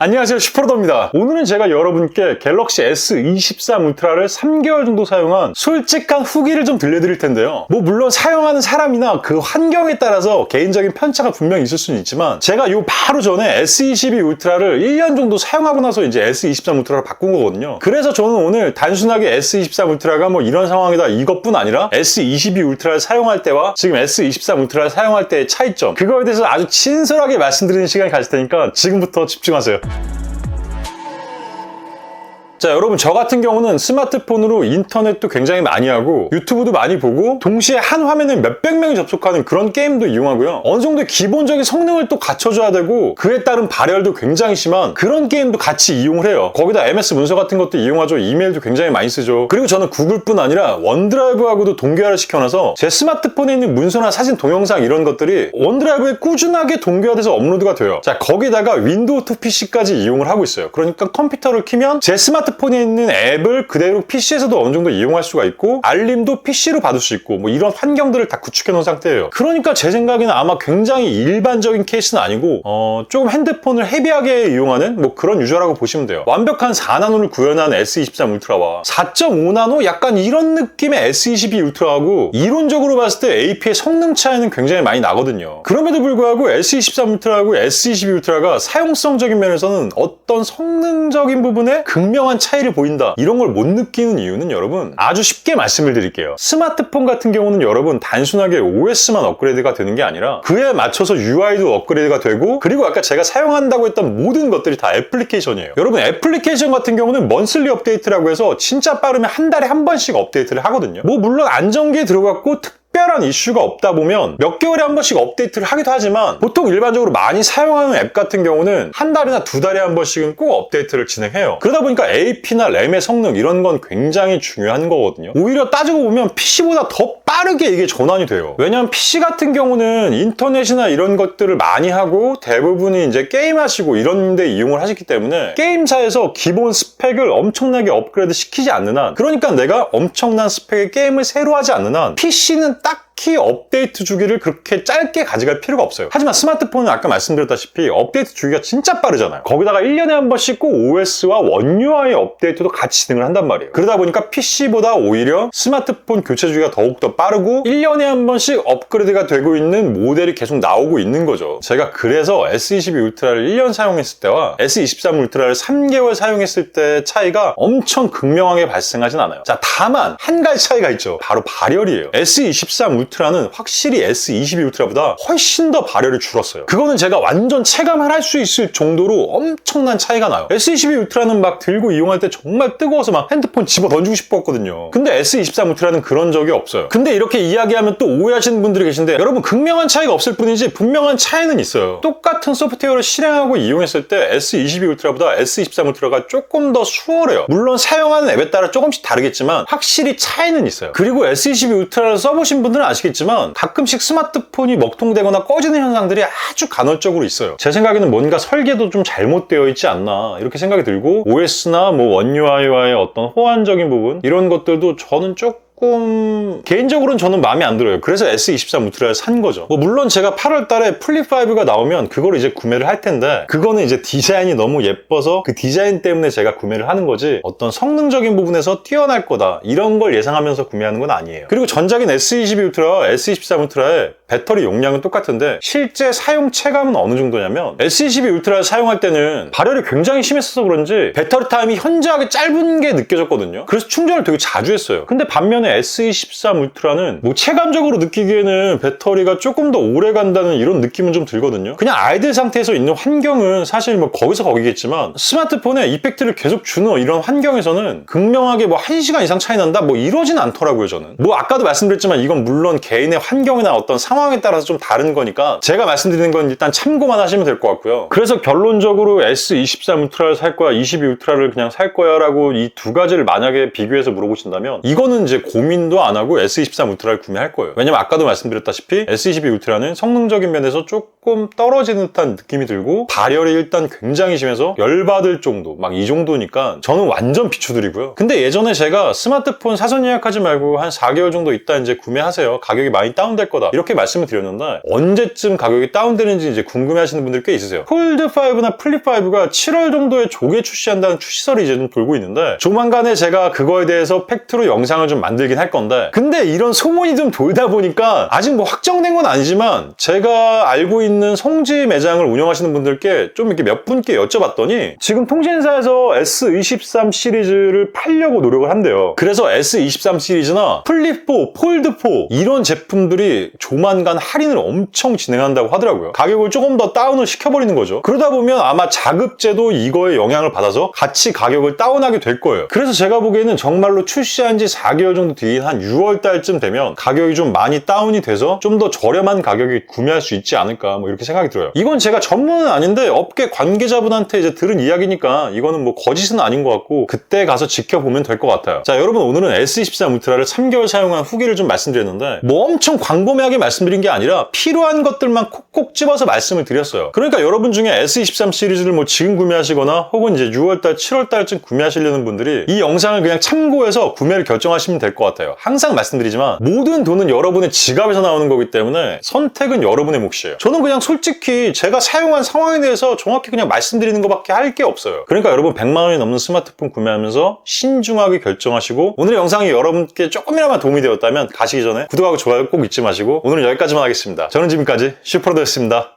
안녕하세요, 슈퍼로더입니다. 오늘은 제가 여러분께 갤럭시 S23 울트라를 3개월 정도 사용한 솔직한 후기를 좀 들려드릴 텐데요. 물론 사용하는 사람이나 그 환경에 따라서 개인적인 편차가 분명히 있을 수는 있지만 제가 요 바로 전에 S22 울트라를 1년 정도 사용하고 나서 이제 S23 울트라로 바꾼 거거든요. 그래서 저는 오늘 단순하게 S23 울트라가 이런 상황이다 이것뿐 아니라 S22 울트라를 사용할 때와 지금 S23 울트라를 사용할 때의 차이점, 그거에 대해서 아주 친절하게 말씀드리는 시간이 가질 테니까 지금부터 집중하세요. 자, 여러분, 저 같은 경우는 스마트폰으로 인터넷도 굉장히 많이 하고 유튜브도 많이 보고 동시에 한 화면에 몇백 명이 접속하는 그런 게임도 이용하고요. 어느 정도 기본적인 성능을 또 갖춰줘야 되고 그에 따른 발열도 굉장히 심한 그런 게임도 같이 이용을 해요. 거기다 MS 문서 같은 것도 이용하죠. 이메일도 굉장히 많이 쓰죠. 그리고 저는 구글뿐 아니라 원드라이브하고도 동기화를 시켜놔서 제 스마트폰에 있는 문서나 사진, 동영상 이런 것들이 원드라이브에 꾸준하게 동기화돼서 업로드가 돼요. 자, 거기다가 윈도우 투 PC까지 이용을 하고 있어요. 그러니까 컴퓨터를 켜면 제 스마트폰에 있는 앱을 그대로 PC에서도 어느 정도 이용할 수가 있고 알림도 PC로 받을 수 있고 이런 환경들을 다 구축해 놓은 상태예요. 그러니까 제 생각에는 아마 굉장히 일반적인 케이스는 아니고 조금 핸드폰을 헤비하게 이용하는 그런 유저라고 보시면 돼요. 완벽한 4나노를 구현한 S23 울트라와 4.5나노 약간 이런 느낌의 S22 울트라하고 이론적으로 봤을 때 AP의 성능 차이는 굉장히 많이 나거든요. 그럼에도 불구하고 S23 울트라하고 S22 울트라가 사용성적인 면에서는 어떤 성능적인 부분에 극명한 차이를 보인다, 이런 걸 못 느끼는 이유는 여러분 아주 쉽게 말씀을 드릴게요. 스마트폰 같은 경우는 여러분 단순하게 OS만 업그레이드가 되는 게 아니라 그에 맞춰서 UI도 업그레이드가 되고, 그리고 아까 제가 사용한다고 했던 모든 것들이 다 애플리케이션이에요. 여러분, 애플리케이션 같은 경우는 먼슬리 업데이트라고 해서 진짜 빠르면 한 달에 한 번씩 업데이트를 하거든요. 물론 안정기에 들어갔고 특별한 이슈가 없다 보면 몇 개월에 한 번씩 업데이트를 하기도 하지만 보통 일반적으로 많이 사용하는 앱 같은 경우는 한 달이나 두 달에 한 번씩은 꼭 업데이트를 진행해요. 그러다 보니까 AP나 램의 성능 이런 건 굉장히 중요한 거거든요. 오히려 따지고 보면 PC보다 더 빠르게 이게 전환이 돼요. 왜냐면 PC 같은 경우는 인터넷이나 이런 것들을 많이 하고 대부분이 이제 게임하시고 이런 데 이용을 하시기 때문에 게임사에서 기본 스펙을 엄청나게 업그레이드 시키지 않는 한, 그러니까 내가 엄청난 스펙의 게임을 새로 하지 않는 한 PC는 딱히 업데이트 주기를 그렇게 짧게 가져갈 필요가 없어요. 하지만 스마트폰은 아까 말씀드렸다시피 업데이트 주기가 진짜 빠르잖아요. 거기다가 1년에 한 번씩 꼭 OS와 원 UI 업데이트도 같이 진행을 한단 말이에요. 그러다 보니까 PC보다 오히려 스마트폰 교체 주기가 더욱더 빠르고 1년에 한 번씩 업그레이드가 되고 있는 모델이 계속 나오고 있는 거죠. 제가 그래서 S22 울트라를 1년 사용했을 때와 S23 울트라를 3개월 사용했을 때 차이가 엄청 극명하게 발생하진 않아요. 자, 다만 한 가지 차이가 있죠. 바로 발열이에요. S23 울트라는 확실히 S22 울트라보다 훨씬 더 발열이 줄었어요. 그거는 제가 완전 체감을 할 수 있을 정도로 엄청난 차이가 나요. S22 울트라는 막 들고 이용할 때 정말 뜨거워서 막 핸드폰 집어 던지고 싶었거든요. 근데 S23 울트라는 그런 적이 없어요. 근데 이렇게 이야기하면 또 오해하시는 분들이 계신데, 여러분, 극명한 차이가 없을 뿐이지 분명한 차이는 있어요. 똑같은 소프트웨어를 실행하고 이용했을 때 S22 울트라보다 S23 울트라가 조금 더 수월해요. 물론 사용하는 앱에 따라 조금씩 다르겠지만 확실히 차이는 있어요. 그리고 S22 울트라를 써보신 분들은 아시겠지만 가끔씩 스마트폰이 먹통되거나 꺼지는 현상들이 아주 간헐적으로 있어요. 제 생각에는 뭔가 설계도 좀 잘못되어 있지 않나 이렇게 생각이 들고, OS나 원 UI와의 어떤 호환적인 부분 이런 것들도 저는 조금 개인적으로는 저는 마음에 안 들어요. 그래서 S23 울트라를 산 거죠. 물론 제가 8월 달에 플립5가 나오면 그걸 이제 구매를 할 텐데, 그거는 이제 디자인이 너무 예뻐서 그 디자인 때문에 제가 구매를 하는 거지 어떤 성능적인 부분에서 뛰어날 거다 이런 걸 예상하면서 구매하는 건 아니에요. 그리고 전작인 S22 울트라와 S23 울트라의 배터리 용량은 똑같은데 실제 사용 체감은 어느 정도냐면, S22 울트라를 사용할 때는 발열이 굉장히 심했어서 그런지 배터리 타임이 현저하게 짧은 게 느껴졌거든요. 그래서 충전을 되게 자주 했어요. 근데 반면에 S23 울트라는 체감적으로 느끼기에는 배터리가 조금 더 오래 간다는 이런 느낌은 좀 들거든요. 그냥 아이들 상태에서 있는 환경은 사실 거기서 거기겠지만 스마트폰에 이펙트를 계속 주는 이런 환경에서는 극명하게 1시간 이상 차이 난다 이러진 않더라고요. 저는 아까도 말씀드렸지만 이건 물론 개인의 환경이나 어떤 상황에 따라서 좀 다른 거니까 제가 말씀드리는 건 일단 참고만 하시면 될 것 같고요. 그래서 결론적으로 S23 울트라를 살 거야, 22 울트라를 그냥 살 거야 라고 이 두 가지를 만약에 비교해서 물어보신다면 이거는 이제 고민도 안 하고 S23 울트라를 구매할 거예요. 왜냐면 아까도 말씀드렸다시피 S22 울트라는 성능적인 면에서 조금 떨어지는 듯한 느낌이 들고 발열이 일단 굉장히 심해서 열받을 정도, 막 이 정도니까 저는 완전 비추드리고요. 근데 예전에 제가 스마트폰 사전 예약하지 말고 한 4개월 정도 있다 이제 구매하세요. 가격이 많이 다운될 거다. 이렇게 말씀을 드렸는데 언제쯤 가격이 다운되는지 이제 궁금해 하시는 분들이 꽤 있으세요. 폴드5나 플립5가 7월 정도에 조개 출시한다는 추시설이 이제 좀 돌고 있는데 조만간에 제가 그거에 대해서 팩트로 영상을 좀 만들긴 할 건데 근데 이런 소문이 좀 돌다 보니까 아직 뭐 확정된 건 아니지만 제가 알고 있는 성지 매장을 운영하시는 분들께 좀 이렇게 몇 분께 여쭤봤더니 지금 통신사에서 S23 시리즈를 팔려고 노력을 한대요. 그래서 S23 시리즈나 플립4, 폴드4 이런 제품들이 조만간 할인을 엄청 진행한다고 하더라고요. 가격을 조금 더 다운을 시켜버리는 거죠. 그러다 보면 아마 자급제도 이거에 영향을 받아서 같이 가격을 다운하게 될 거예요. 그래서 제가 보기에는 정말로 출시한 지 4개월 정도 뒤인 한 6월 달쯤 되면 가격이 좀 많이 다운이 돼서 좀 더 저렴한 가격에 구매할 수 있지 않을까 뭐 이렇게 생각이 들어요. 이건 제가 전문은 아닌데 업계 관계자분한테 이제 들은 이야기니까 이거는 뭐 거짓은 아닌 것 같고 그때 가서 지켜보면 될 것 같아요. 자, 여러분 오늘은 S23 울트라를 3개월 사용한 후기를 좀 말씀드렸는데 뭐 엄청 광범위하게 말씀드린 게 아니라 필요한 것들만 콕콕 집어서 말씀을 드렸어요. 그러니까 여러분 중에 S23 시리즈를 뭐 지금 구매하시거나 혹은 이제 6월달, 7월달쯤 구매하시려는 분들이 이 영상을 그냥 참고해서 구매를 결정하시면 될 것 같아요. 항상 말씀드리지만 모든 돈은 여러분의 지갑에서 나오는 거기 때문에 선택은 여러분의 몫이에요. 저는 그냥 솔직히 제가 사용한 상황에 대해서 정확히 그냥 말씀드리는 것밖에 할 게 없어요. 그러니까 여러분 100만 원이 넘는 스마트폰 구매하면서 신중하게 결정하시고 오늘 영상이 여러분께 조금이나마 도움이 되었다면 가시기 전에 구독하고 좋아요 꼭 잊지 마시고 오늘은 여기까지만 하겠습니다. 저는 지금까지 슈퍼로드였습니다.